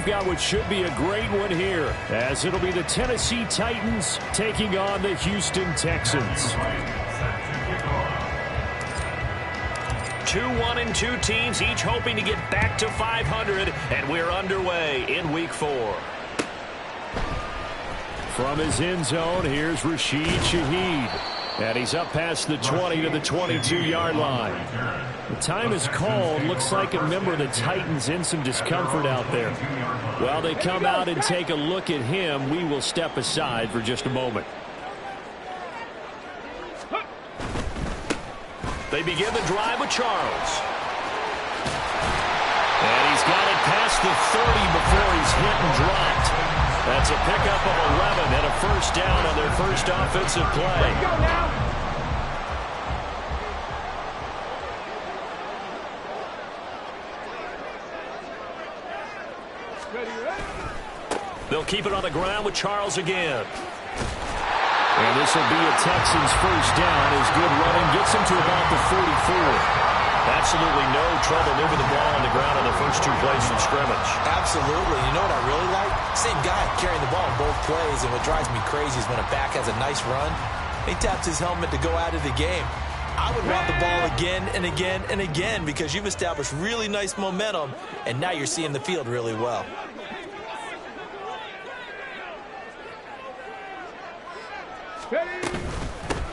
got what should be a great one here, as it'll be the Tennessee Titans taking on the Houston Texans. 2-1-2 teams, each hoping to get back to 500, and we're underway in Week 4. From his end zone, here's Rashid Shaheed. And he's up past the 20 to the 22-yard line. The time is called. Looks like a member of the Titans in some discomfort out there. While they come out and take a look at him, we will step aside for just a moment. They begin the drive with Charles. And he's got it past the 30 before he's hit and dropped. That's a pickup of 11 and a first down on their first offensive play. Let's go now. They'll keep it on the ground with Charles again. And this will be a Texans first down as good running gets him to about the 44. Absolutely no trouble moving the ball on the ground on the first 2 plays from scrimmage. Absolutely. You know what I really like? Same guy carrying the ball in both plays, and what drives me crazy is when a back has a nice run, he taps his helmet to go out of the game. I would want the ball again and again and again because you've established really nice momentum, and now you're seeing the field really well.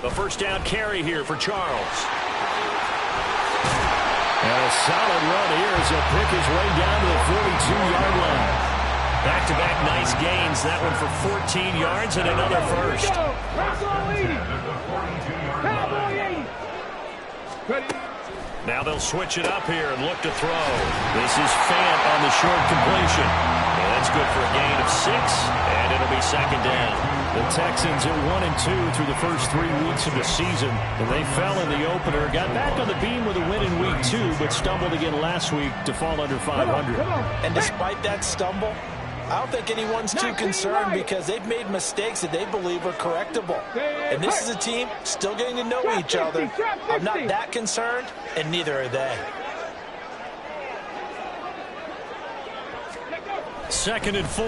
A first down carry here for Charles. And a solid run here as he'll pick his way down to the 42-yard line. Back-to-back nice gains. That one for 14 yards and another first. Now they'll switch it up here and look to throw. This is Fant on the short completion. And that's good for a gain of 6, and it'll be second down. The Texans are 1-2 through the first 3 weeks of the season. And they fell in the opener, got back on the beam with a win in week 2, but stumbled again last week to fall under 500. And despite that stumble, I don't think anyone's too concerned because they've made mistakes that they believe are correctable. And this is a team still getting to know each other. I'm not that concerned, and neither are they. Second and 4.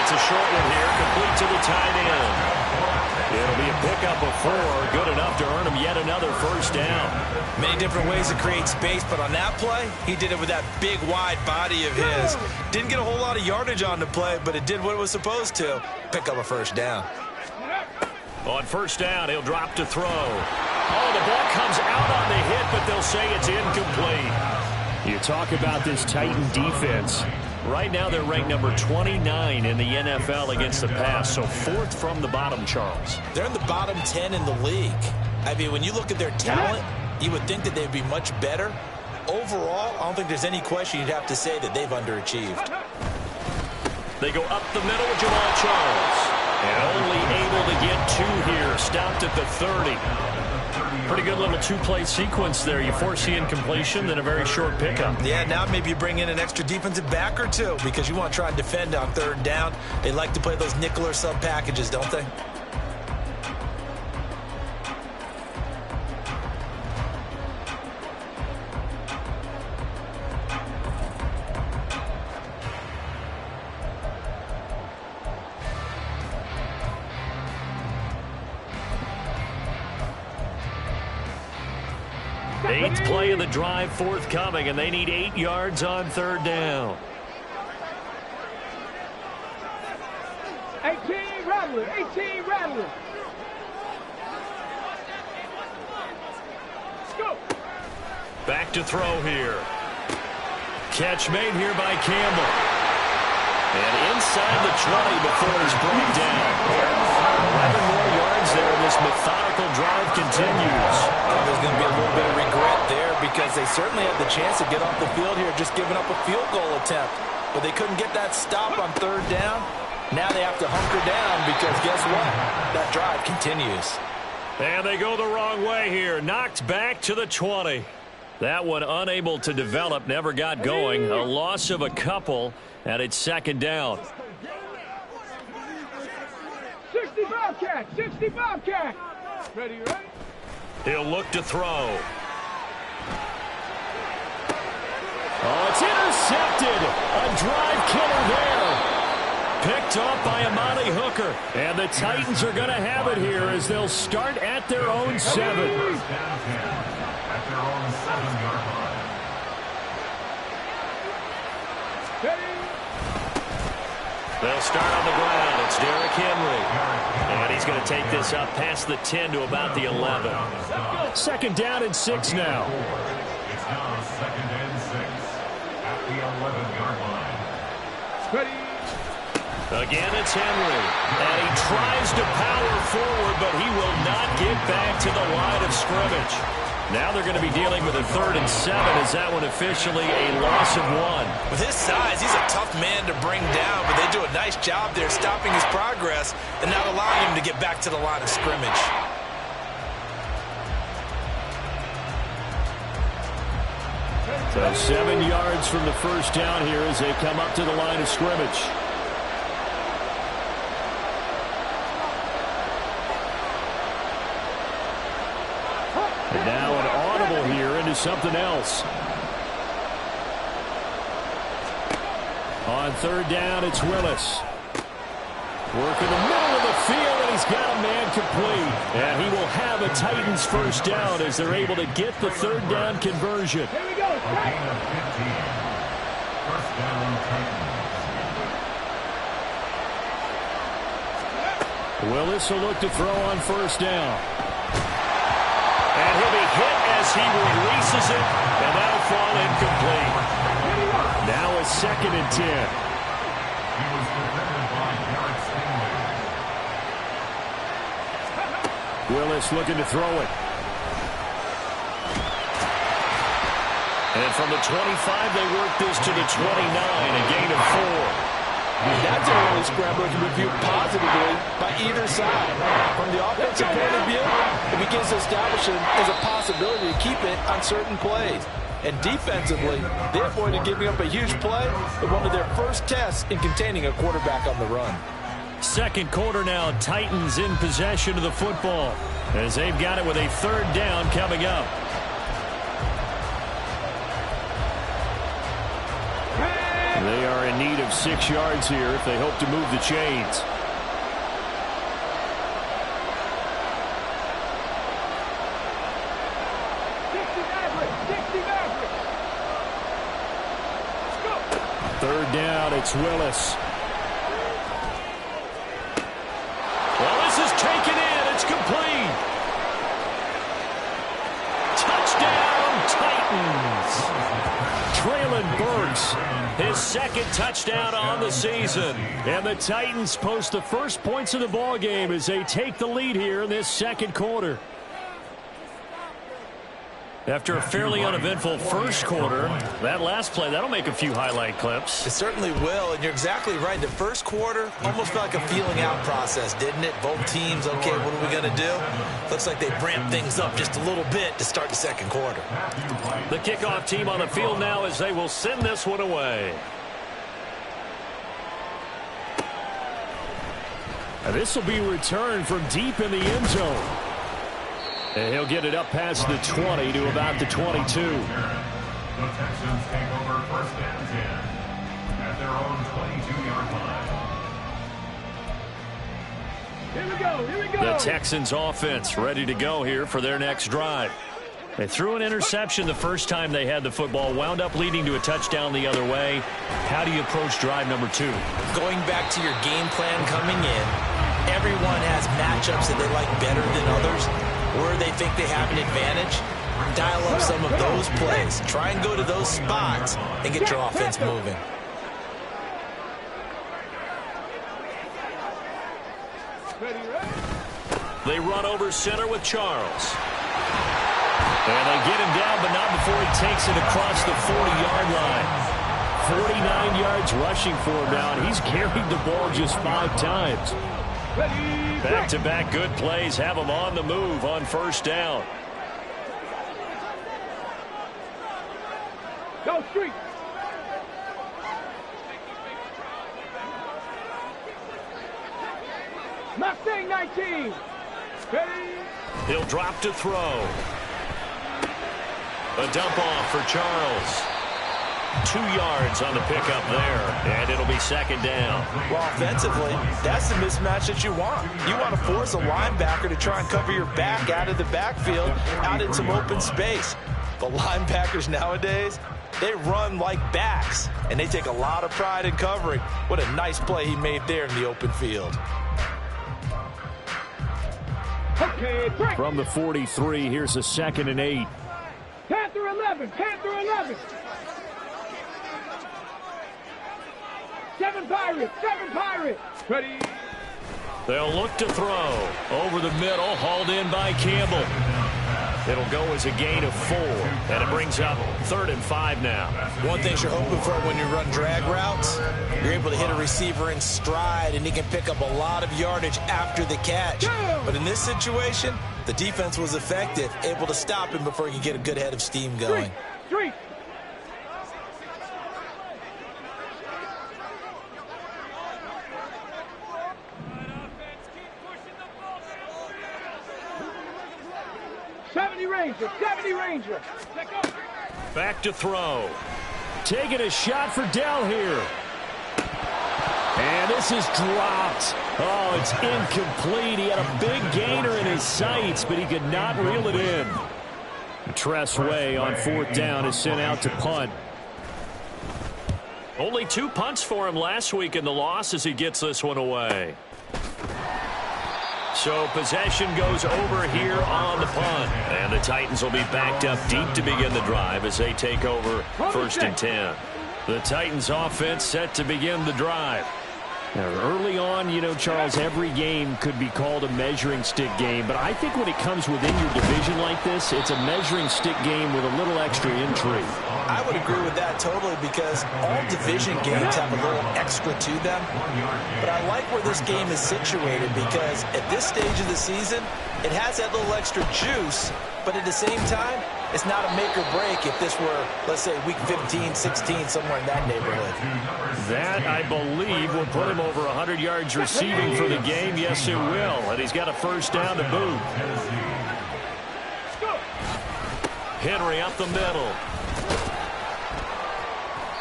It's a short one here, complete to the tight end. It'll be a pickup of 4, good enough to earn him yet another first down. Many different ways to create space, but on that play, he did it with that big, wide body of his. Didn't get a whole lot of yardage on the play, but it did what it was supposed to. Pick up a first down. On first down, he'll drop to throw. Oh, the ball comes out on the hit, but they'll say it's incomplete. You talk about this Titan defense. Right now, they're ranked number 29 in the NFL against the pass, so 4th from the bottom, Charles. They're in the bottom 10 in the league. I mean, when you look at their talent, you would think that they'd be much better. Overall, I don't think there's any question you'd have to say that they've underachieved. They go up the middle with Jamal Charles. And only able to get 2 here, stopped at the 30. Pretty good little 2-play sequence there. You force the incompletion, then a very short pickup. Yeah, now maybe you bring in an extra defensive back or 2 because you want to try and defend on 3rd down. They like to play those nickel or sub packages, don't they? Eighth play of the drive forthcoming, and they need 8 yards on 3rd down. 18 Rattler, 18 Rattler. Let's go. Back to throw here. Catch made here by Campbell. And inside the 20 before he's brought down. 11 more yards there, and this methodical drive continues. Well, there's going to be a little bit of regret there because they certainly had the chance to get off the field here just giving up a field goal attempt. But they couldn't get that stop on 3rd down. Now they have to hunker down because guess what? That drive continues. And they go the wrong way here. Knocked back to the 20. That one unable to develop, never got going. A loss of a couple, and it's 2nd down. 65 catch, 65 catch. Ready, ready? He'll look to throw. Oh, it's in killer there. Picked off by Amani Hooker. And the Titans are going to have it here as they'll start at their own 7. At their own 7-yard line. They'll start on the ground. It's Derrick Henry. And he's going to take this up past the 10 to about the 11. 2nd down and 6 now. It's now 2nd and 6 at the 11-yard line. Again, it's Henry. And he tries to power forward, but he will not get back to the line of scrimmage. Now they're going to be dealing with a 3rd and 7 as that one officially a loss of 1. With his size, he's a tough man to bring down, but they do a nice job there stopping his progress and not allowing him to get back to the line of scrimmage. So 7 yards from the first down here as they come up to the line of scrimmage. And now an audible here into something else. On 3rd down, it's Willis. Work in the middle of the field, and he's got a man complete. And he will have a Titans first down as they're able to get the 3rd down conversion. Here we go. A gain of 15. First down, Titans. Willis will look to throw on 1st down. And he'll be hit as he releases it, and that'll fall incomplete. Now a 2nd and 10. He was defended by Garrett Stingley. Willis looking to throw it. And from the 25, they work this to the 29, a gain of 4. That's an early scramble that can be viewed positively by either side. From the offensive point of view, it begins to establish it as a possibility to keep it on certain plays. And defensively, they avoided giving up a huge play in one of their first tests in containing a quarterback on the run. 2nd quarter now, Titans in possession of the football as they've got it with a 3rd down coming up. They are in need of 6 yards here if they hope to move the chains. Third down, it's Willis. Willis is taken in. It's complete. Touchdown, Titans. Traylon Burks, his 2nd touchdown on the season. And the Titans post the first points of the ball game as they take the lead here in this 2nd quarter. After a fairly uneventful first quarter, that last play, that'll make a few highlight clips. It certainly will, and you're exactly right. The first quarter almost felt like a feeling out process, didn't it? Both teams, okay, what are we going to do? Looks like they ramped things up just a little bit to start the 2nd quarter. The kickoff team on the field now as they will send this one away. And this will be returned from deep in the end zone. And he'll get it up past the 20 to about the 22. The Texans take over 1st and 10 at their own 22-yard line. Here we go. Here we go. The Texans offense ready to go here for their next drive. They threw an interception the first time they had the football, wound up leading to a touchdown the other way. How do you approach drive number 2? Going back to your game plan coming in, everyone has matchups that they like better than others, where they think they have an advantage. Dial up some of those plays. Try and go to those spots and get your offense moving. They run over center with Charles. And they get him down, but not before he takes it across the 40-yard line. 49 yards rushing for him now, and he's carried the ball just 5 times. Back-to-back good plays have him on the move on 1st down. Go street. Mustang 19. Ready. He'll drop to throw. A dump off for Charles. 2 yards on the pickup there, and it'll be second down. Well, offensively, that's the mismatch that you want. You want to force a linebacker to try and cover your back out of the backfield, out in some open space. But linebackers nowadays, they run like backs, and they take a lot of pride in covering. What a nice play he made there in the open field. Okay, break. From the 43, here's a 2nd and 8. Panther 11, Panther 11. 7 Pirates, 7 Pirates. Ready. They'll look to throw. Over the middle, hauled in by Campbell. It'll go as a gain of 4, and it brings up 3rd and 5 now. One thing you're hoping for when you run drag routes, you're able to hit a receiver in stride, and he can pick up a lot of yardage after the catch. But in this situation, the defense was effective, able to stop him before he could get a good head of steam going. 3. Ranger, 70 Ranger. Back to throw. Taking a shot for Dell here. And this is dropped. Oh, it's incomplete. He had a big gainer in his sights, but he could not reel it in. Tress Way on 4th down is sent out to punt. Only 2 punts for him last week in the loss as he gets this one away. So possession goes over here on the punt. And the Titans will be backed up deep to begin the drive as they take over 1st and 10. The Titans offense set to begin the drive. Now, early on, you know, Charles, every game could be called a measuring stick game. But I think when it comes within your division like this, it's a measuring stick game with a little extra intrigue. I would agree with that totally because all division games have a little extra to them. But I like where this game is situated because at this stage of the season, it has that little extra juice. But at the same time, it's not a make or break if this were, let's say, week 15, 16, somewhere in that neighborhood. That, I believe, will put him over 100 yards receiving for the game. Yes, it will. And he's got a 1st down to boot. Henry up the middle.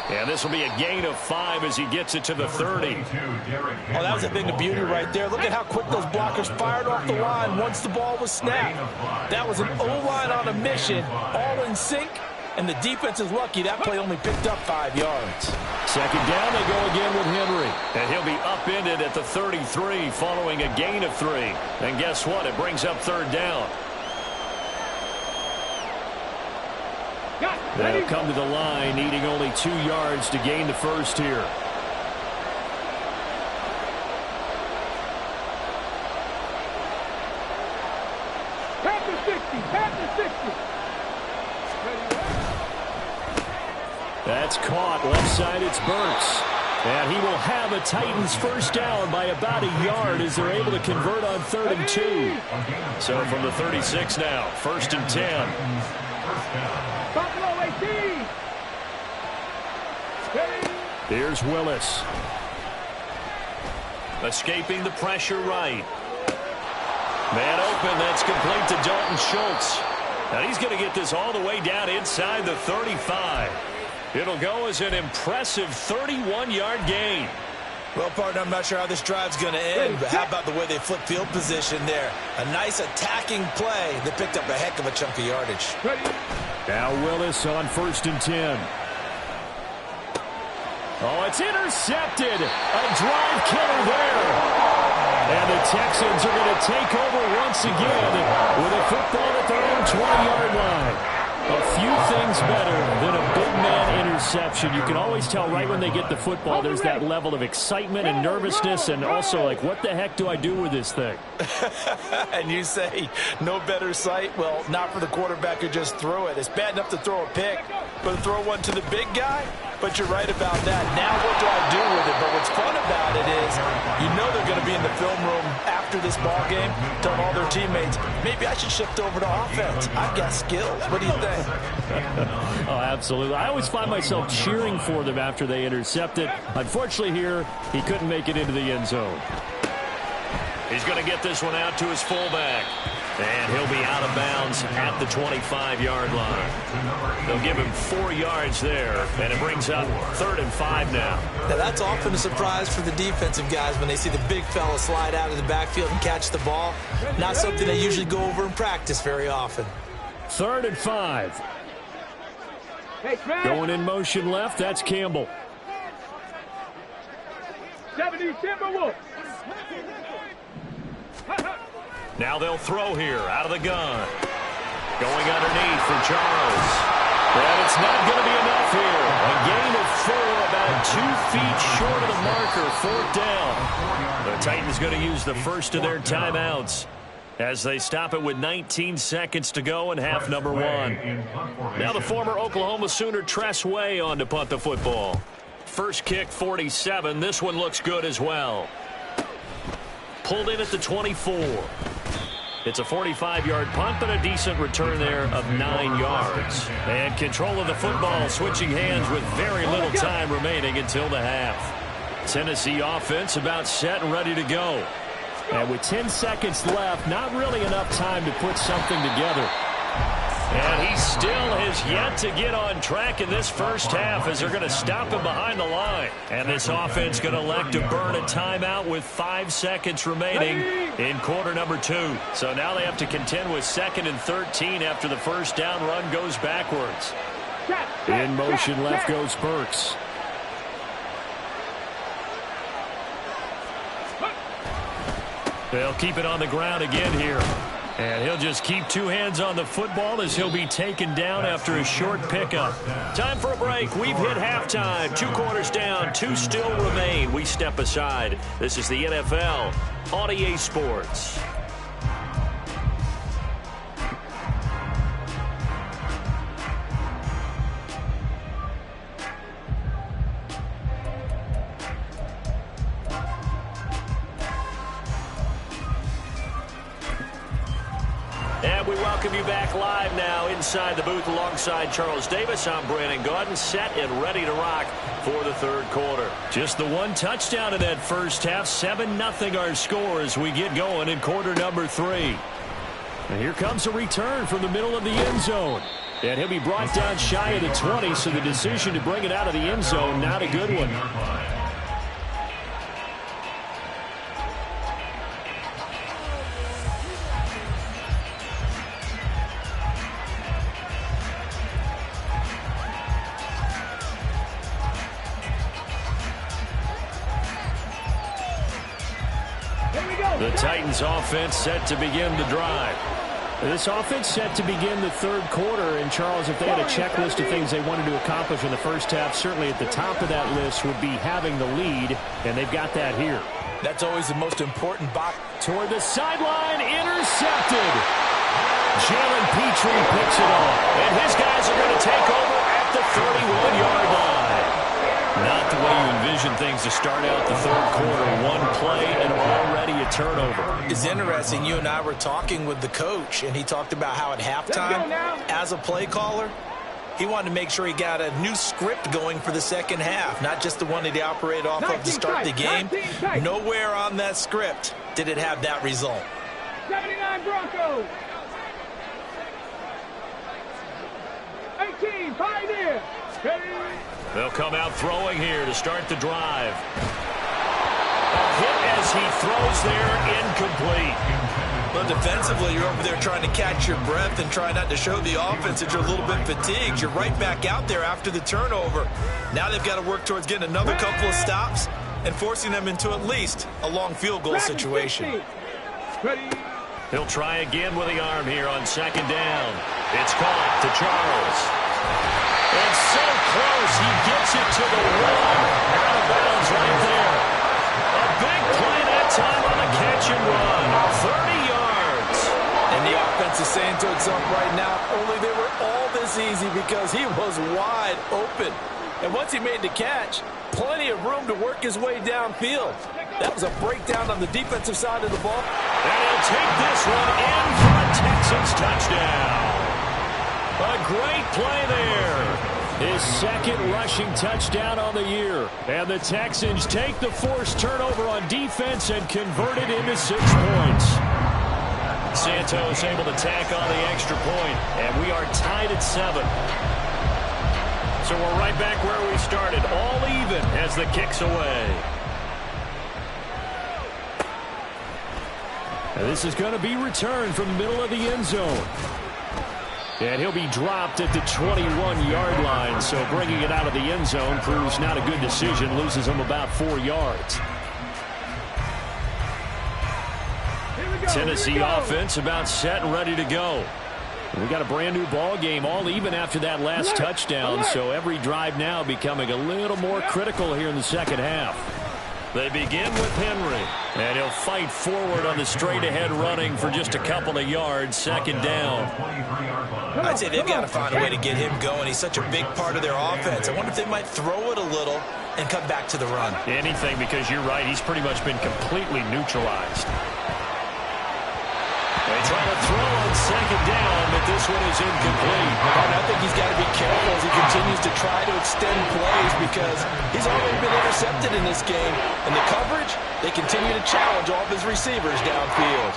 And this will be a gain of 5 as he gets it to the 30. Oh, that was a thing of beauty right there. Look at how quick those blockers fired off the line once the ball was snapped. That was an O-line on a mission, all in sync, and the defense is lucky that play only picked up 5 yards. 2nd down, they go again with Henry. And he'll be upended at the 33 following a gain of 3. And guess what? It brings up 3rd down. They'll come to the line, needing only 2 yards to gain the 1st here. Panther 60, Panther 60. That's caught. Left side, it's Burks. And he will have a Titans 1st down by about a yard as they're able to convert on 3rd and 2. So from the 36 now, 1st and 10. Buffalo 18. Here's Willis. Escaping the pressure right. Man open, that's complete to Dalton Schultz. And he's going to get this all the way down inside the 35. It'll go as an impressive 31-yard gain. Well, partner, I'm not sure how this drive's going to end, but how about the way they flip field position there? A nice attacking play that picked up a heck of a chunk of yardage. Now Willis on 1st and 10. Oh, it's intercepted. A drive killer there. And the Texans are going to take over once again with a football at their own 20-yard line. A few things better than a big man interception. You can always tell right when they get the football, there's that level of excitement and nervousness and also like, what the heck do I do with this thing? And you say, no better sight? Well, not for the quarterback who just threw it. It's bad enough to throw a pick, but to throw one to the big guy? But you're right about that. Now what do I do with it? But what's fun about it is you know they're going to be in the film room after this ball game telling all their teammates, maybe I should shift over to offense. I've got skills. What do you think? Oh, absolutely. I always find myself cheering for them after they intercept it. Unfortunately here, he couldn't make it into the end zone. He's going to get this one out to his fullback. And he'll be out of bounds at the 25-yard line. They'll give him 4 yards there, and it brings up 3rd and 5 now. Now, that's often a surprise for the defensive guys when they see the big fella slide out of the backfield and catch the ball. Not something they usually go over in practice very often. 3rd and 5. Going in motion left, that's Campbell. 70 Timberwolves. Now they'll throw here out of the gun. Going underneath for Charles. And it's not going to be enough here. A gain of 4, about 2 feet short of the marker, 4th down. The Titans going to use the first of their timeouts as they stop it with 19 seconds to go in half number 1. Now the former Oklahoma Sooner Tress Way on to punt the football. First kick, 47. This one looks good as well. Pulled in at the 24. It's a 45-yard punt, but a decent return there of 9 yards. And control of the football switching hands with very little time remaining until the half. Tennessee offense about set and ready to go. And with 10 seconds left, not really enough time to put something together. And he still has yet to get on track in this first half as they're going to stop him behind the line. And this offense going to elect to burn a timeout with 5 seconds remaining in quarter number 2. So now they have to contend with 2nd and 13 after the first down run goes backwards. In motion left goes Burks. They'll keep it on the ground again here. And he'll just keep 2 hands on the football as he'll be taken down after a short pickup. Time for a break. We've hit halftime. 2 quarters down. 2 still remain. We step aside. This is the NFL on EA Sports. And we welcome you back live now inside the booth alongside Charles Davis. I'm Brandon Gaudin, set and ready to rock for the 3rd quarter. Just the 1 touchdown in that first half. 7-0 our score as we get going in quarter number 3. And here comes a return from the middle of the end zone. And he'll be brought down shy of the 20, so the decision to bring it out of the end zone, not a good one. The Titans offense set to begin the drive. This offense set to begin the 3rd quarter. And, Charles, if they had a checklist of things they wanted to accomplish in the first half, certainly at the top of that list would be having the lead, and they've got that here. That's always the most important box. Toward the sideline, intercepted. Jalen Petrie picks it off. And his guys are going to take over at the 31-yard line. Not the way you envision things to start out the 3rd quarter. 1 play and already a turnover. It's interesting. You and I were talking with the coach, and he talked about how at halftime, as a play caller, he wanted to make sure he got a new script going for the second half, not just the one that he operated off of to start the game. Nowhere on that script did it have that result. 79 Broncos. 18 Pioneer. They'll come out throwing here to start the drive. A hit as he throws there, incomplete. Well, defensively, you're over there trying to catch your breath and try not to show the offense that you're a little bit fatigued. You're right back out there after the turnover. Now they've got to work towards getting another couple of stops and forcing them into at least a long field goal situation. He'll try again with the arm here on 2nd down. It's caught to Charles. It's so close, he gets it to the 1. Out of bounds right there. A big play that time on the catch and run. 30 yards. And the offense is saying to itself right now, only they were all this easy because he was wide open. And once he made the catch, plenty of room to work his way downfield. That was a breakdown on the defensive side of the ball. And he'll take this one in for a Texans touchdown. A great play there. His 2nd rushing touchdown on the year. And the Texans take the forced turnover on defense and convert it into 6 points. Santos able to tack on the extra point, and we are tied at 7. So we're right back where we started, all even as the kick's away. And this is going to be returned from the middle of the end zone. And he'll be dropped at the 21-yard line, so bringing it out of the end zone proves not a good decision, loses him about 4 yards. Tennessee offense about set and ready to go. We got a brand new ball game, all even after that last touchdown, so every drive now becoming a little more critical here in the second half. They begin with Henry, and he'll fight forward on the straight-ahead running for just a couple of yards, second down. I'd say they've got to find a way to get him going. He's such a big part of their offense. I wonder if they might throw it a little and come back to the run. Anything, because you're right, he's pretty much been completely neutralized. They try to throw on second down, but this one is incomplete. And I think he's got to be careful as he continues to try to extend plays because he's already been intercepted in this game. And the coverage, they continue to challenge all of his receivers downfield.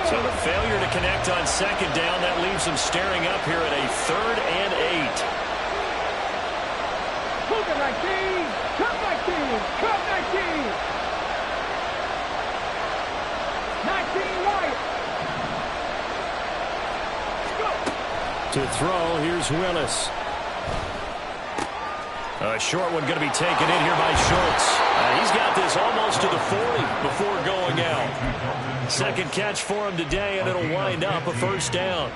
So the failure to connect on second down, that leaves him staring up here at a 3rd and 8. Move it like these. Cut like these. Cut like these. 19 right. Go. To throw, here's Willis. A short one going to be taken in here by Schultz. He's got this almost to the 40 before going out. Second catch for him today, and it'll wind up a first down.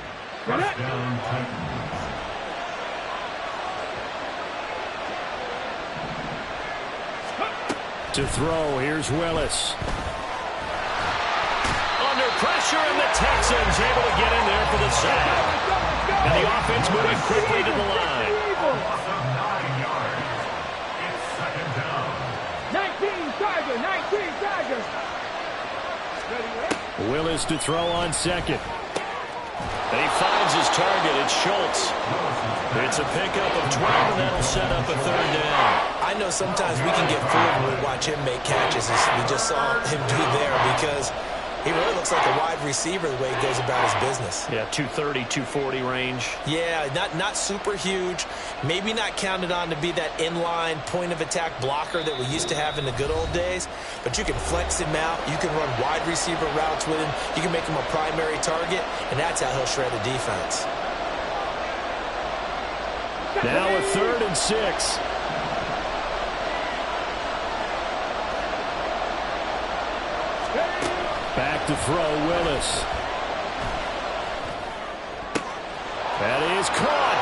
To throw, here's Willis. Under pressure, and the Texans able to get in there for the sack. And the offense moving quickly to the line. 19 Tigers. Willis to throw on second. And he finds his target. It's Schultz. It's a pickup of 12, and that'll set up a 3rd down. I know sometimes we can get fooled when we watch him make catches, as we just saw him do there, because he really looks like a wide receiver the way he goes about his business. Yeah, 230, 240 range. Yeah, not super huge. Maybe not counted on to be that inline point-of-attack blocker that we used to have in the good old days. But you can flex him out. You can run wide receiver routes with him. You can make him a primary target, and that's how he'll shred a defense. Now a 3rd and 6. Back to throw, Willis. That is caught.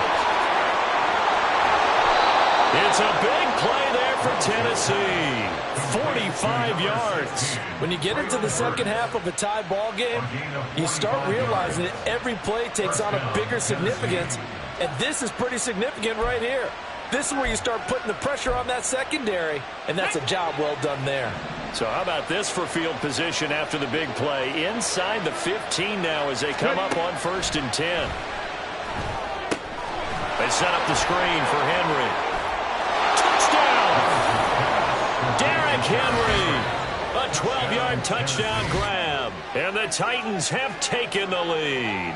It's a big play there for Tennessee. 45 yards. When you get into the second half of a tie ball game, you start realizing that every play takes on a bigger significance, and this is pretty significant right here. This is where you start putting the pressure on that secondary, and that's a job well done there. So how about this for field position after the big play? Inside the 15 now as they come up on 1st and 10. They set up the screen for Henry. Touchdown! Derrick Henry. A 12-yard touchdown grab. And the Titans have taken the lead.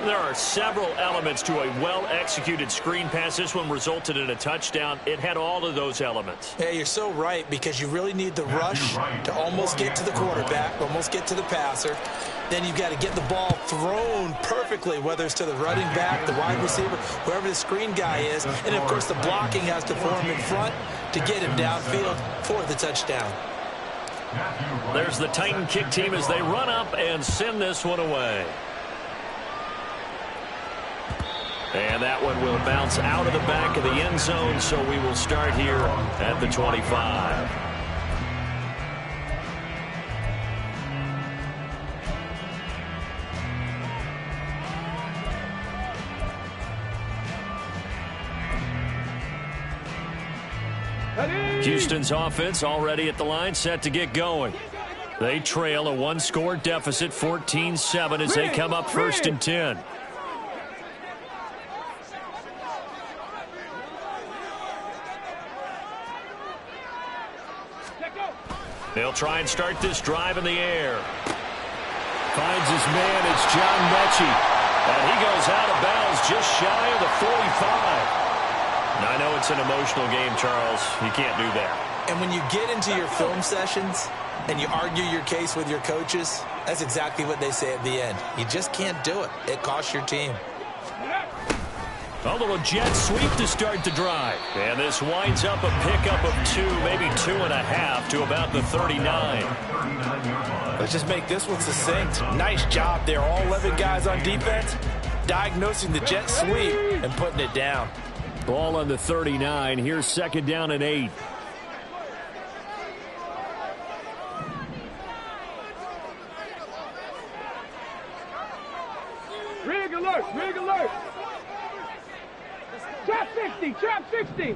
There are several elements to a well-executed screen pass. This one resulted in a touchdown. It had all of those elements. Yeah, you're so right, because you really need the rush to almost get to the quarterback, almost get to the passer. Then you've got to get the ball thrown perfectly, whether it's to the running back, the wide receiver, whoever the screen guy is. And, of course, the blocking has to form in front to get him downfield for the touchdown. There's the Titan kick team as they run up and send this one away. And that one will bounce out of the back of the end zone, so we will start here at the 25. Houston's offense already at the line, set to get going. They trail a one-score deficit, 14-7, as they come up 1st and 10. They'll try and start this drive in the air. Finds his man. It's John Mechie. And he goes out of bounds just shy of the 45. I know it's an emotional game, Charles. You can't do that. And when you get into your film sessions and you argue your case with your coaches, that's exactly what they say at the end. You just can't do it. It costs your team. A little jet sweep to start the drive. And this winds up a pickup of 2, maybe 2.5 to about the 39. Let's just make this one succinct. Nice job there. All 11 guys on defense diagnosing the jet sweep and putting it down. Ball on the 39. Here's 2nd down and 8. Rig alert, rig alert. Trap 60, trap 60.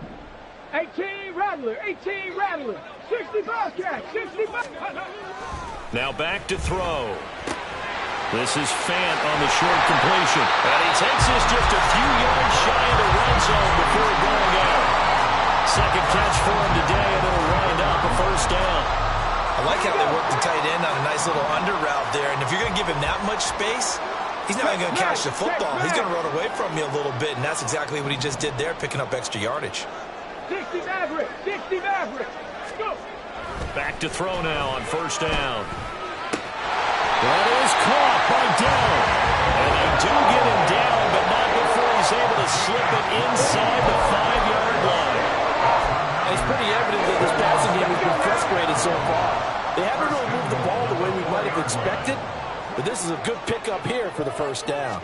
18 Rattler, 18 Rattler. 60 Bobcat, 60 Bobcat. Now back to throw. This is Fant on the short completion. And he takes this just a few yards shy of the red zone before going out. Second catch for him today, and it'll wind up a first down. I like how they work the tight end on a nice little under route there. And if you're going to give him that much space, he's not going to catch the football. He's going to run away from you a little bit, and that's exactly what he just did there, picking up extra yardage. 60 Maverick, 60 Maverick. Go. Back to throw now on first down. That is caught by Dell. And they do get him down, but not before he's able to slip it inside the 5-yard line. It's pretty evident that this passing game has been frustrated so far. They haven't really moved the ball the way we might have expected, but this is a good pickup here for the first down.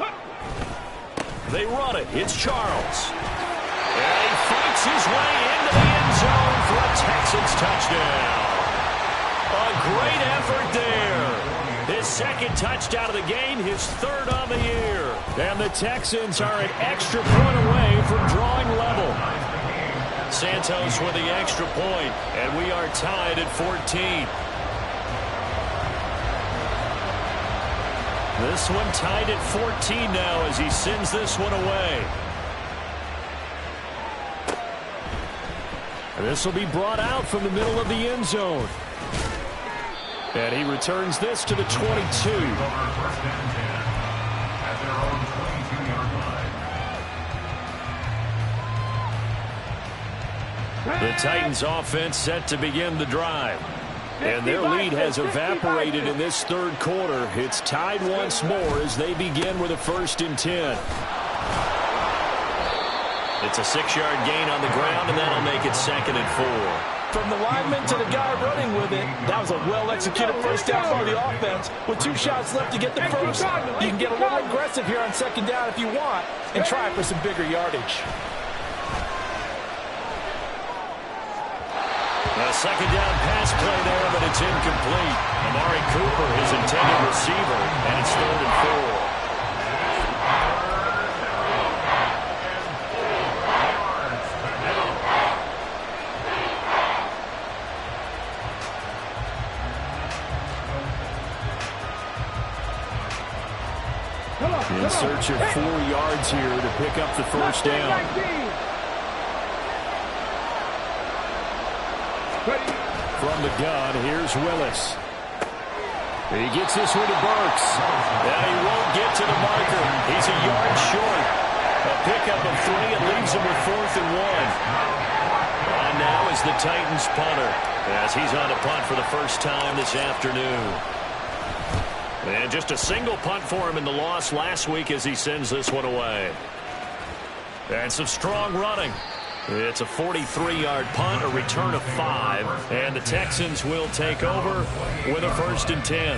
They run it. It's Charles. And he fights his way into the end zone for a Texans touchdown. A great effort there. His second touchdown of the game, his 3rd on the year. And the Texans are an extra point away from drawing level. Santos with the extra point, and we are tied at 14. This one tied at 14 now as he sends this one away. This will be brought out from the middle of the end zone. And he returns this to the 22. First and 10 at their own 22-yard line. The Titans offense set to begin the drive. And their lead has evaporated in this 3rd quarter. It's tied once more as they begin with a 1st and 10. It's a 6-yard gain on the ground, and that'll make it 2nd and 4. From the lineman to the guy running with it, that was a well-executed first down by the offense. With 2 shots left to get the first, you can get a little aggressive here on 2nd down if you want and try for some bigger yardage. A 2nd down pass play there, but it's incomplete. Amari Cooper, his intended receiver, and it's 3rd and 4. In search of 4 yards here to pick up the first down. From the gun, here's Willis. He gets this one to Burks. And he won't get to the marker. He's a yard short. A pickup of 3 and leaves him with 4th and 1. On now is the Titans punter as he's on a punt for the first time this afternoon. And just a single punt for him in the loss last week as he sends this one away. And some strong running. It's a 43-yard punt, a return of 5. And the Texans will take over with a 1st and 10.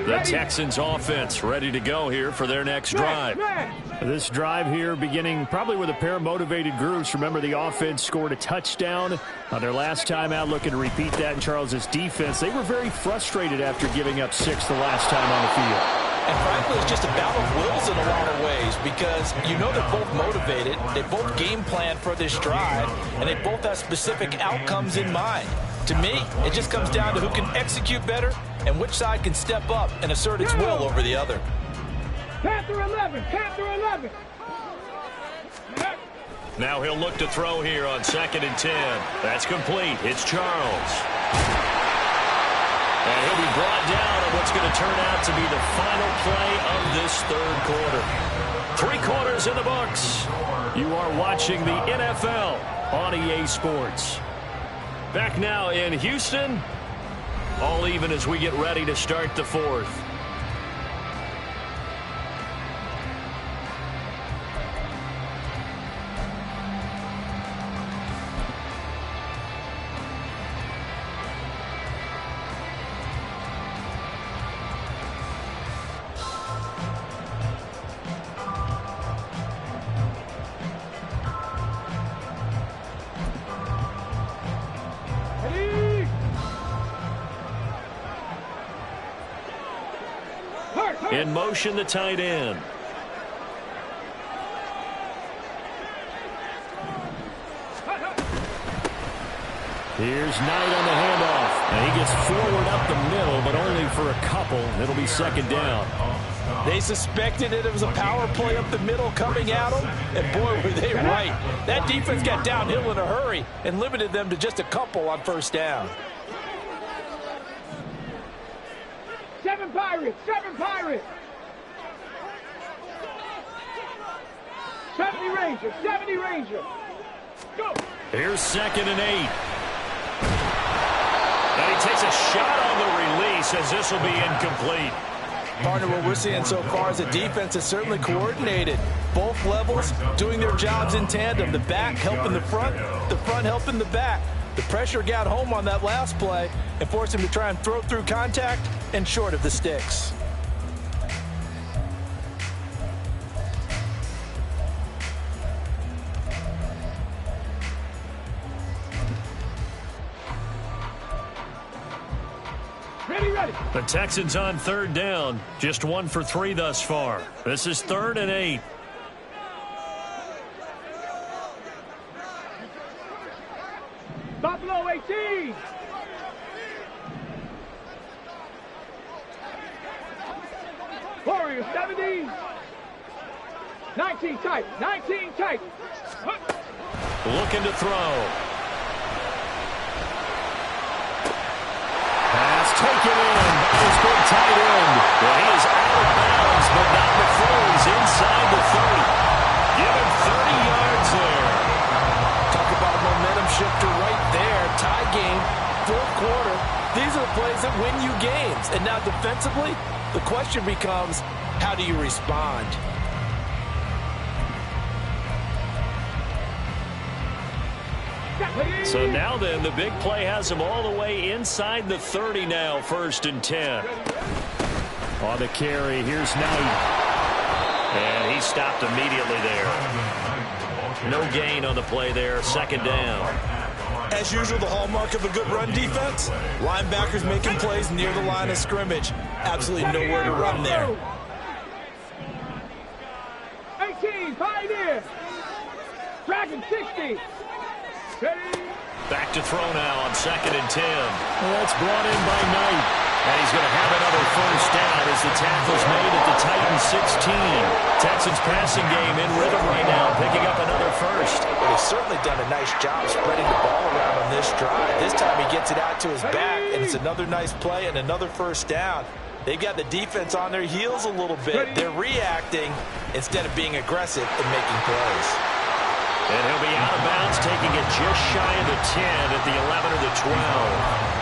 The Texans offense ready to go here for their next drive. This drive here beginning probably with a pair of motivated groups. Remember, the offense scored a touchdown on their last time out, looking to repeat that in Charles's defense. They were very frustrated after giving up 6 the last time on the field. And frankly, it's just a battle of wills in a lot of ways because you know they're both motivated, they both game plan for this drive, and they both have specific outcomes in mind. To me, it just comes down to who can execute better and which side can step up and assert its will over the other. Panther 11, Panther 11. Now he'll look to throw here on 2nd and 10. That's complete. It's Charles. And he'll be brought down on what's going to turn out to be the final play of this third quarter. 3 quarters in the books. You are watching the NFL on EA Sports. Back now in Houston. All even as we get ready to start the fourth. In motion, the tight end. Here's Knight on the handoff. And he gets forward up the middle, but only for a couple. It'll be 2nd down. They suspected it was a power play up the middle coming at them, and boy, were they right. That defense got downhill in a hurry and limited them to just a couple on 1st down. 7 Pirates, 7 Pirates. 70 Rangers, 70 Rangers. Go. Here's 2nd and 8. And he takes a shot on the release as this will be incomplete. Partner, what we're seeing so far is the defense is certainly coordinated. Both levels doing their jobs in tandem. The back helping the front helping the back. The pressure got home on that last play and forced him to try and throw through contact and short of the sticks. Ready. The Texans on 3rd down. Just 1 for 3 thus far. This is 3rd and 8. Buffalo 18. Warriors 70. 19 tight. 19 tight. Looking to throw. Pass taken in by his big tight end. Well, he is out of bounds, but not before he's inside the 30. Give him 30 yards there. Talk about a momentum shifter right there. Tie game, 4th quarter. These are the plays that win you games. And now defensively, the question becomes, how do you respond? So now then, the big play has him all the way inside the 30 now, 1st and 10. On the carry, here's Knight. And he stopped immediately there. No gain on the play there, 2nd down. As usual, the hallmark of a good run defense, linebackers making plays near the line of scrimmage. Absolutely nowhere to run there. 18, Pioneer. Dragon 60. Ready. Back to throw now on 2nd and 10. Well, that's brought in by Knight. And he's going to have another 1st down as the tackle's made at the Titans 16. Texans passing game in rhythm right now, picking up another 1st. Well, he's certainly done a nice job spreading the ball around on this drive. This time he gets it out to his back, and it's another nice play and another 1st down. They've got the defense on their heels a little bit. They're reacting instead of being aggressive and making plays. And he'll be out of bounds, taking it just shy of the 10 at the 11 or the 12.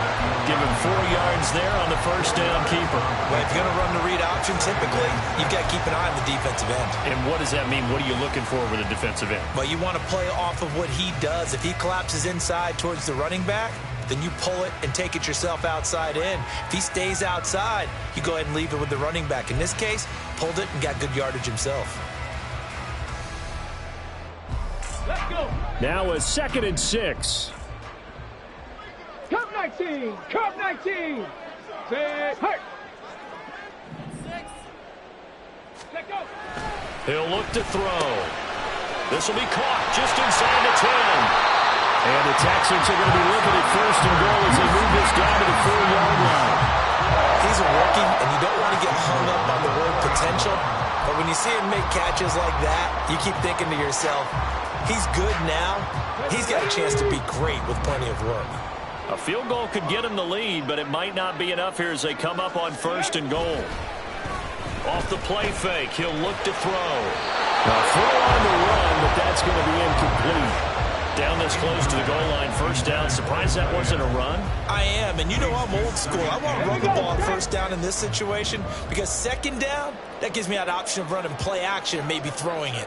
Give him 4 yards there on the 1st down keeper. Well, if you're going to run the read option, typically, you've got to keep an eye on the defensive end. And what does that mean? What are you looking for with a defensive end? Well, you want to play off of what he does. If he collapses inside towards the running back, then you pull it and take it yourself outside in. If he stays outside, you go ahead and leave it with the running back. In this case, pulled it and got good yardage himself. Let's go. Now a 2nd and 6. Cup 19. Cup 19. Set. Hurt. Let go. He'll look to throw. This will be caught just inside the 10. And the Texans are going to be looking at 1st and goal as they move this down to the 4-yard line. He's a rookie, and you don't want to get hung up on the word potential. But when you see him make catches like that, you keep thinking to yourself, he's good now. He's got a chance to be great with plenty of work. A field goal could get him the lead, but it might not be enough here as they come up on 1st and goal. Off the play fake, he'll look to throw. A throw on the run, but that's going to be incomplete. Down this close to the goal line, 1st down. Surprised that wasn't a run? I am, and you know I'm old school. I want to run the ball on 1st down in this situation because 2nd down, that gives me that option of running play action and maybe throwing it.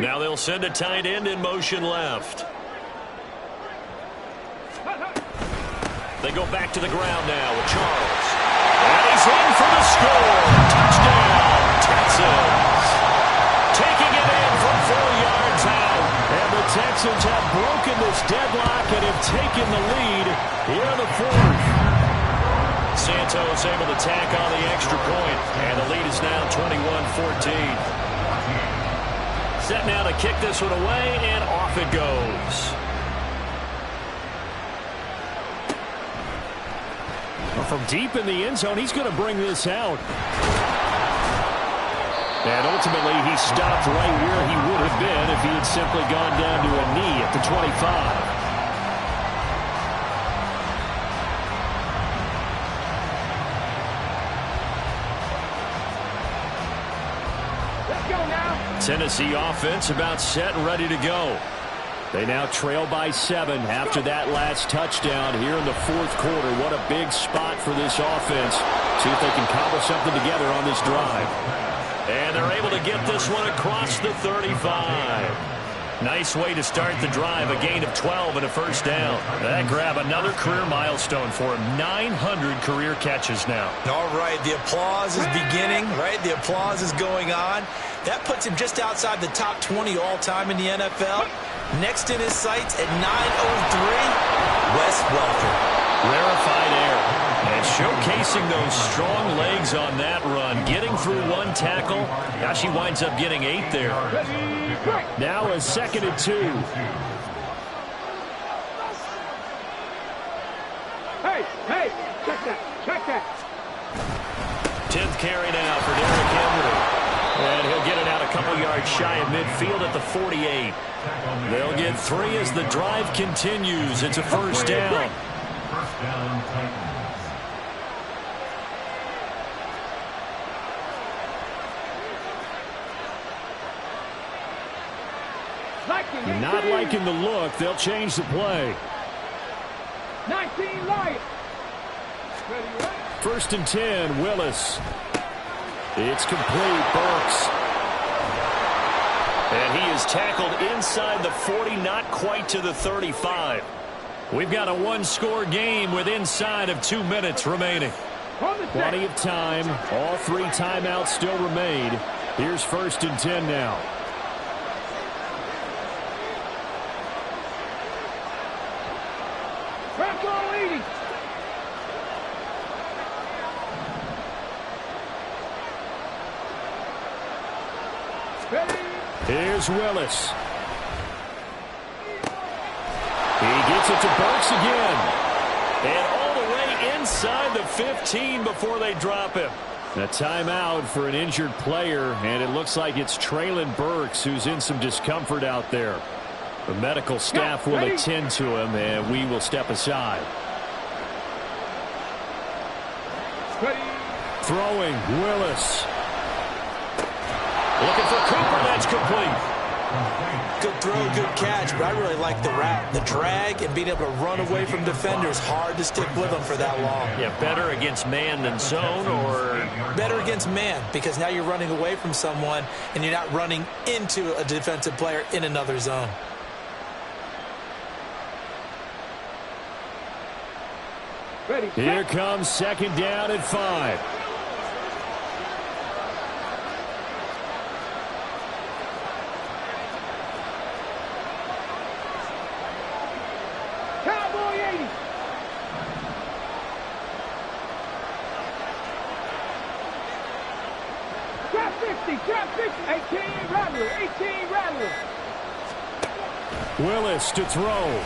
Now they'll send a tight end in motion left. They go back to the ground now with Charles. And he's in for the score. Touchdown, Texans. Taking it in from 4 yards out. And the Texans have broken this deadlock and have taken the lead here in the 4th. Santos able to tack on the extra point. And the lead is now 21-14. Set now to kick this one away, and off it goes. From deep in the end zone, he's going to bring this out. And ultimately, he stopped right where he would have been if he had simply gone down to a knee at the 25. Tennessee offense about set and ready to go. They now trail by 7 after that last touchdown here in the 4th quarter. What a big spot for this offense. See if they can cobble something together on this drive. And they're able to get this one across the 35. Nice way to start the drive. A gain of 12 and a 1st down. That grab another career milestone for him. 900 career catches now. All right, the applause is beginning, right? The applause is going on. That puts him just outside the top 20 all-time in the NFL. Next in his sights at 903, Wes Welker. Rarefied air. And showcasing those strong legs on that run. Getting through 1 tackle. Gosh, he winds up getting 8 there. Now a 2nd and 2. Hey, check that. 10th carry now for Derrick Henry. And he'll get it out a couple yards shy of midfield at the 48. They'll get 3 as the drive continues. It's a 1st down. 1st down, Titans. Not liking the look. They'll change the play. 19 Lions. 1st and 10, Willis. It's complete, Burks. And he is tackled inside the 40, not quite to the 35. We've got a 1-score game with inside of 2 minutes remaining. Plenty of time. All 3 timeouts still remain. Here's 1st and 10 now. Here's Willis. He gets it to Burks again. And all the way inside the 15 before they drop him. A timeout for an injured player, and it looks like it's Treylon Burks who's in some discomfort out there. The medical staff will attend to him, and we will step aside. Throwing, Willis. Looking for Cooper, that's complete. Good throw, good catch, but I really like the route. The drag and being able to run away from defenders. Hard to stick with them for that long. Yeah, better against man than zone, or? Better against man, because now you're running away from someone and you're not running into a defensive player in another zone. Here comes 2nd down at 5. Willis to throw.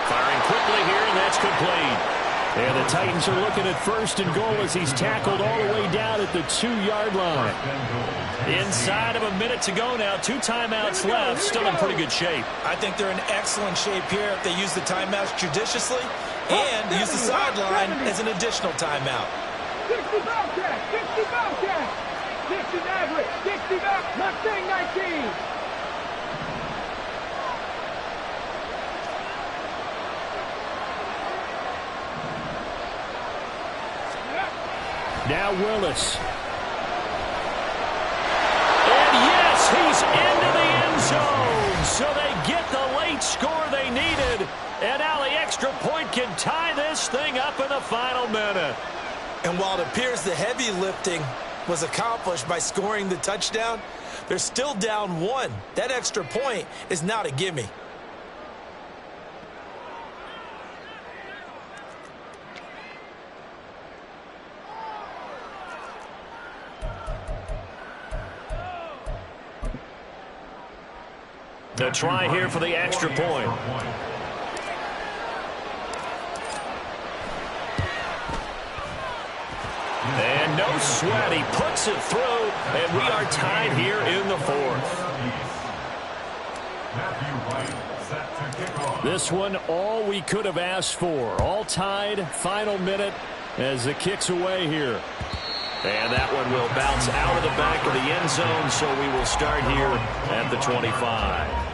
Firing quickly That's complete. And the Titans are looking at 1st and goal as he's tackled all the way down at the 2-yard line. Inside of a minute to go now. 2 timeouts left. Still in pretty good shape. I think they're in excellent shape here if they use the timeouts judiciously and use the sideline as an additional timeout. 60 Bobcats, 60 Bobcats. 60 Maverick, 60 Mustang 19. Now Willis. And yes, he's into the end zone. So they get the late score they needed. And now the extra point can tie this thing up in the final minute. And while it appears the heavy lifting was accomplished by scoring the touchdown, they're still down 1. That extra point is not a gimme. The try here for the extra point. And no sweat. He puts it through, and we are tied here in the 4th. This one, all we could have asked for. All tied, final minute as the kick's away here. And that one will bounce out of the back of the end zone, so we will start here at the 25.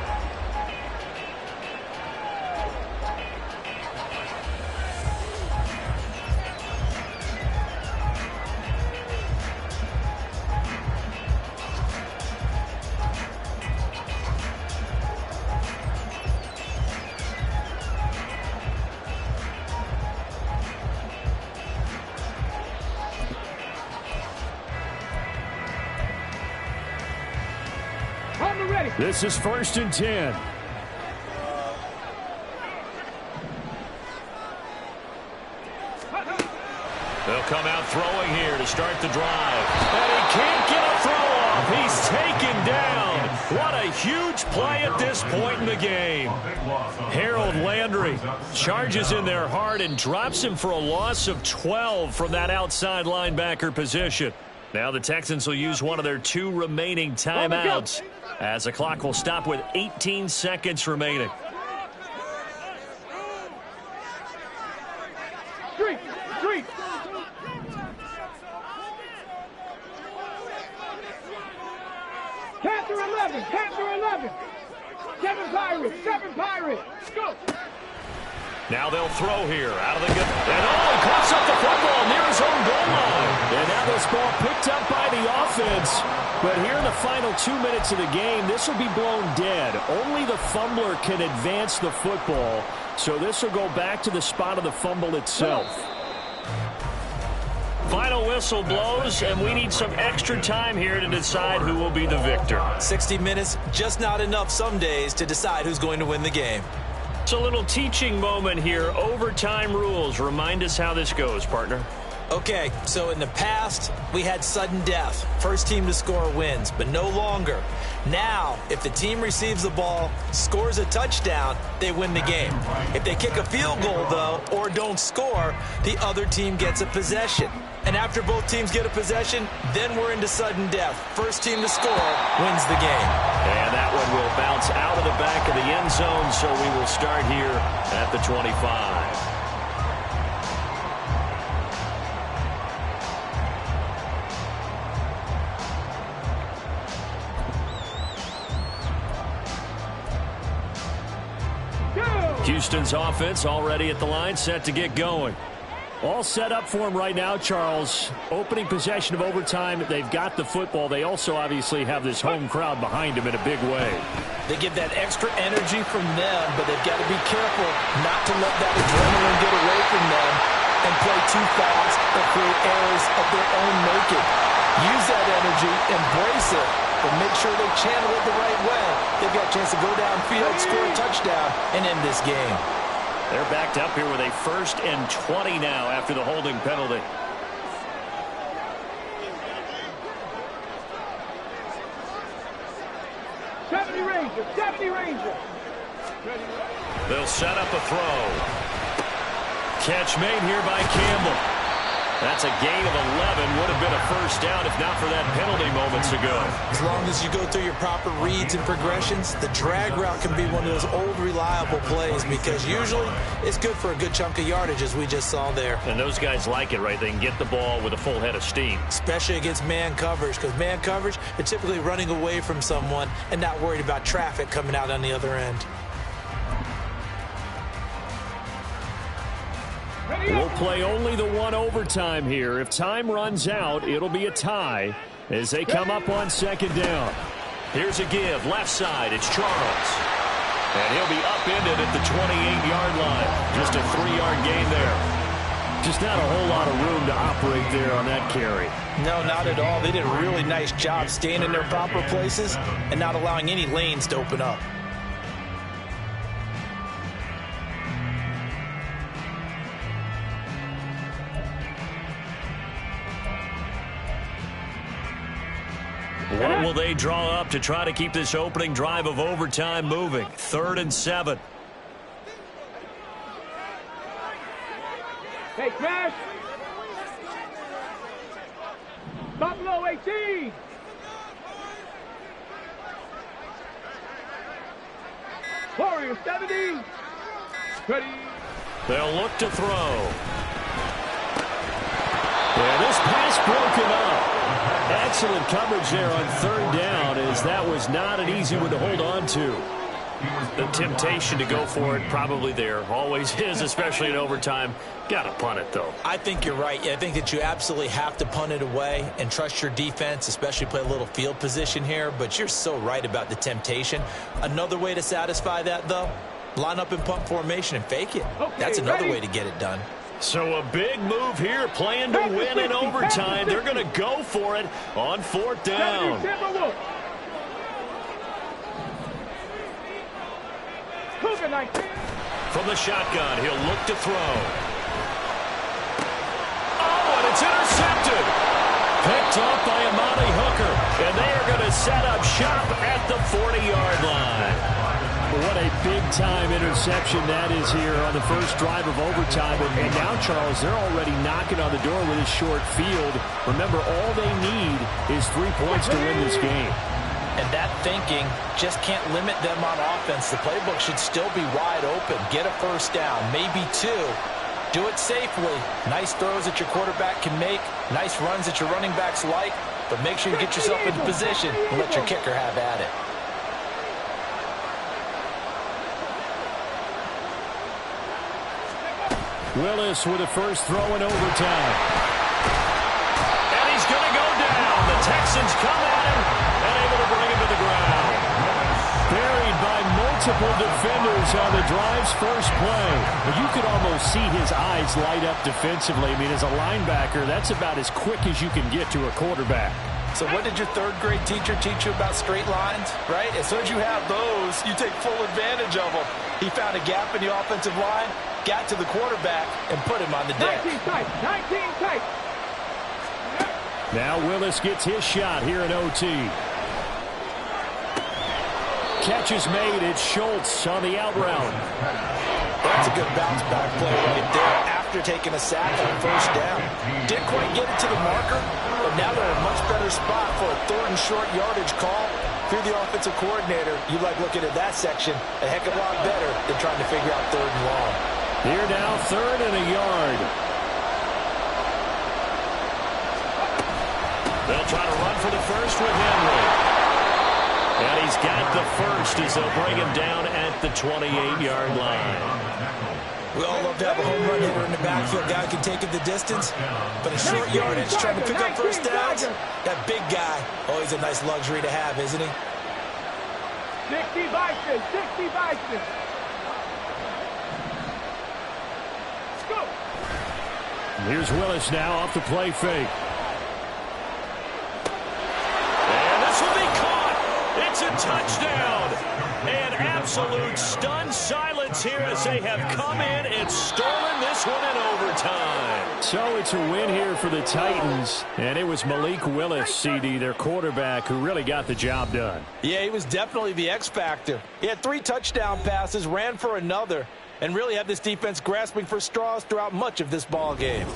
This is 1st and 10. They'll come out throwing here to start the drive. And he can't get a throw off. He's taken down. What a huge play at this point in the game. Harold Landry charges in there hard and drops him for a loss of 12 from that outside linebacker position. Now the Texans will use one of their 2 remaining timeouts, as the clock will stop with 18 seconds remaining. Street. Panther 11. 7 Pirates. Go. Now they'll throw here out of the gun. And he caught up the football near his own goal line. And now this ball picked up by the offense. But here in the final 2 minutes of the game, this will be blown dead. Only the fumbler can advance the football. So this will go back to the spot of the fumble itself. Final whistle blows, and we need some extra time here to decide who will be the victor. 60 minutes, just not enough some days to decide who's going to win the game. It's a little teaching moment here. Overtime rules. Remind us how this goes, partner. Okay, so in the past, we had sudden death. First team to score wins, but no longer. Now, if the team receives the ball, scores a touchdown, they win the game. If they kick a field goal, though, or don't score, the other team gets a possession. And after both teams get a possession, then we're into sudden death. First team to score wins the game. And that one will bounce out of the back of the end zone, so we will start here at the 25. Houston's offense already at the line, set to get going. All set up for him right now, Charles. Opening possession of overtime. They've got the football. They also obviously have this home crowd behind them in a big way. They get that extra energy from them, but they've got to be careful not to let that adrenaline get away from them and play too fast or create errors of their own making. Use that energy, embrace it, but make sure they channel it the right way. They've got a chance to go downfield, score a touchdown, and end this game. They're backed up here with a 1st and 20 now after the holding penalty. '70 Rangers. They'll set up a throw. Catch made here by Campbell. That's a gain of 11. Would have been a first down if not for that penalty moments ago. As long as you go through your proper reads and progressions, the drag route can be one of those old reliable plays because usually it's good for a good chunk of yardage as we just saw there. And those guys like it, right? They can get the ball with a full head of steam. Especially against man coverage, because man coverage, they're typically running away from someone and not worried about traffic coming out on the other end. We'll play only the one overtime here. If time runs out, it'll be a tie as they come up on second down. Here's a give. Left side, it's Charles. And he'll be upended at the 28-yard line. Just a 3-yard gain there. Just not a whole lot of room to operate there on that carry. No, not at all. They did a really nice job staying in their proper places and not allowing any lanes to open up. What will they draw up to try to keep this opening drive of overtime moving? 3rd and 7. Hey, Crash. Buffalo 18. Warriors 70. Ready. They'll look to throw. Yeah, this pass broken up. Excellent coverage there on 3rd down, as that was not an easy one to hold on to. The temptation to go for it probably there. Always is, especially in overtime. Got to punt it, though. I think you're right. I think that you absolutely have to punt it away and trust your defense, especially play a little field position here. But you're so right about the temptation. Another way to satisfy that, though, line up in punt formation and fake it. Okay, that's another ready. way to get it done. So a big move here, playing to win in overtime. They're going to go for it on 4th down. From the shotgun, he'll look to throw. Oh, and it's intercepted. Picked up by Amani Hooker. And they are going to set up shop at the 40-yard line. What a big-time interception that is here on the first drive of overtime. And now, Charles, they're already knocking on the door with a short field. Remember, all they need is 3 points to win this game. And that thinking just can't limit them on offense. The playbook should still be wide open. Get a first down, maybe 2. Do it safely. Nice throws that your quarterback can make. Nice runs that your running backs like. But make sure you get yourself into position and let your kicker have at it. Willis with a first throw in overtime. And he's going to go down. The Texans come at him and able to bring him to the ground. Buried by multiple defenders on the drive's first play. You could almost see his eyes light up defensively. I mean, as a linebacker, that's about as quick as you can get to a quarterback. So what did your 3rd grade teacher teach you about straight lines, right? As soon as you have those, you take full advantage of them. He found a gap in the offensive line, got to the quarterback, and put him on the deck. 19 tight. Now Willis gets his shot here in OT. Catch is made. It's Schultz on the out route. That's a good bounce back play right there after taking a sack on first down. Didn't quite get it to the marker, but now they're in a much better spot for a 3rd and short yardage call. Through the offensive coordinator, you like looking at that section a heck of a lot better than trying to figure out 3rd and long. Here now, 3rd and a yard. They'll try to run for the first with Henry. And he's got the first as they'll bring him down at the 28-yard line. We all love to have a home run hitter in the backfield. Guy can take it the distance, but a short yardage trying to pick up first downs. That big guy, always a nice luxury to have, isn't he? 60 Bison. Let's go. Here's Willis now off the play fake. And this will be caught. It's a touchdown. And absolute stunned silence here as they have come in and stolen this one in overtime. So it's a win here for the Titans, and it was Malik Willis, CD, their quarterback, who really got the job done. Yeah, he was definitely the X factor. He had 3 touchdown passes, ran for another, and really have this defense grasping for straws throughout much of this ball game.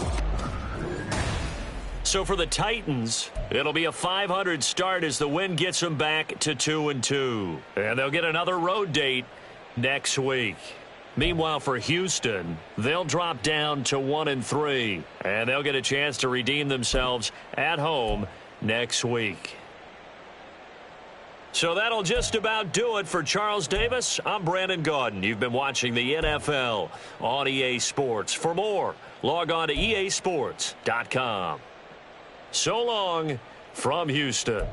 So for the Titans, it'll be a .500 start as the win gets them back to 2-2. And they'll get another road date next week. Meanwhile, for Houston, they'll drop down to 1-3. And they'll get a chance to redeem themselves at home next week. So that'll just about do it for Charles Davis. I'm Brandon Gaudin. You've been watching the NFL on EA Sports. For more, log on to easports.com. So long from Houston.